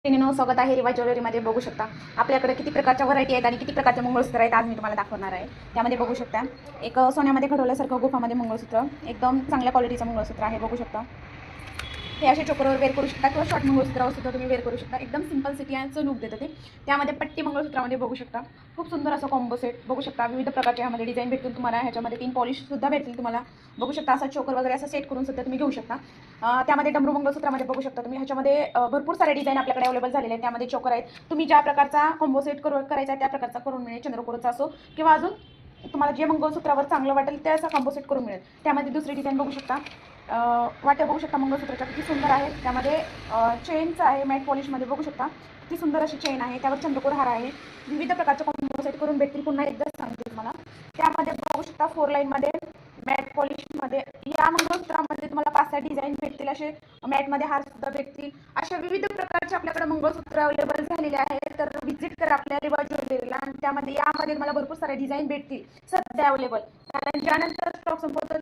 स्वागत आहे रिवा ज्वेलरीमध्ये. बघू शकता आपल्याकडे किती प्रकारच्या व्हरायटी आहेत आणि किती प्रकारचे मंगळसूत्र आहेत आज मी तुम्हाला दाखवणार आहे. त्यामध्ये बघू शकता एक सोन्यामध्ये घडवल्यासारखं गुफामध्ये मंगळसूत्र, एकदम चांगल्या क्वालिटीचं मंगळसूत्र आहे. बघू शकता हे असे चोकरवर वेअर करू शकता किंवा शॉर्ट मंगळसूत्रावर सुद्धा तुम्ही वेअर करू शकता. एकदम सिंपल सिटीचं लुक देतं ते. त्यामध्ये पट्टी मंगळसूत्रामध्ये बघू शकता खूप सुंदर असं कॉम्बो सेट बघू शकता. विविध प्रकारचे ह्यामध्ये डिझाईन भेटतील तुम्हाला. ह्याच्यामध्ये 3 पॉलिशसुद्धा भेटतील तुम्हाला. बघू शकता असा चोकर वगैरे असं सेट करून सुद्धा तुम्ही घेऊ शकता. त्यामध्ये डमरू मंगळसूत्रामध्ये बघू शकता तुम्ही. ह्याच्यामध्ये भरपूर सारे डिझाईन आपल्याकडे अवेलेबल झालेले आहेत. त्यामध्ये चोकर आहेत. तुम्ही ज्या प्रकारचा कॉम्बो सेट करायचा आहे त्या प्रकारचा करून मिळेल. चंद्रकोरचा असो किंवा अजून तुम्हाला जे मंगळसूत्रावर चांगलं वाटेल त्या असा कॉम्बो सेट करून मिळेल. त्यामध्ये दुसरी डिझाईन बघू शकता. वाट्या बघू शकता मंगळसूत्राच्या किती सुंदर आहे. त्यामध्ये चेनचं आहे मॅट पॉलिशमध्ये. बघू शकता किती सुंदर अशी चेन आहे. त्यावर चंद्रकोर हार आहे. विविध प्रकारचे कॉम्बो सेट करून भेटतील. पुन्हा एकदा सांगते तुम्हाला. त्यामध्ये बघू शकता 4 लाईनमध्ये मॅट पॉलिशमध्ये या मंगळसूत्रामध्ये तुम्हाला 5-6 डिझाईन भेटतील. असे मॅटमध्ये हार सुद्धा भेटतील. अशा विविध प्रकारचे आपल्याकडे मंगळसूत्र अवेलेबल झालेले आहेत. तर व्हिजिट करा आपल्या रिवा ज्वेलरीला. आणि त्यामध्ये यामध्ये मला भरपूर सारे डिझाईन भेटतील सध्या अवेलेबल. कारण ज्यानंतर स्टॉक संपवतो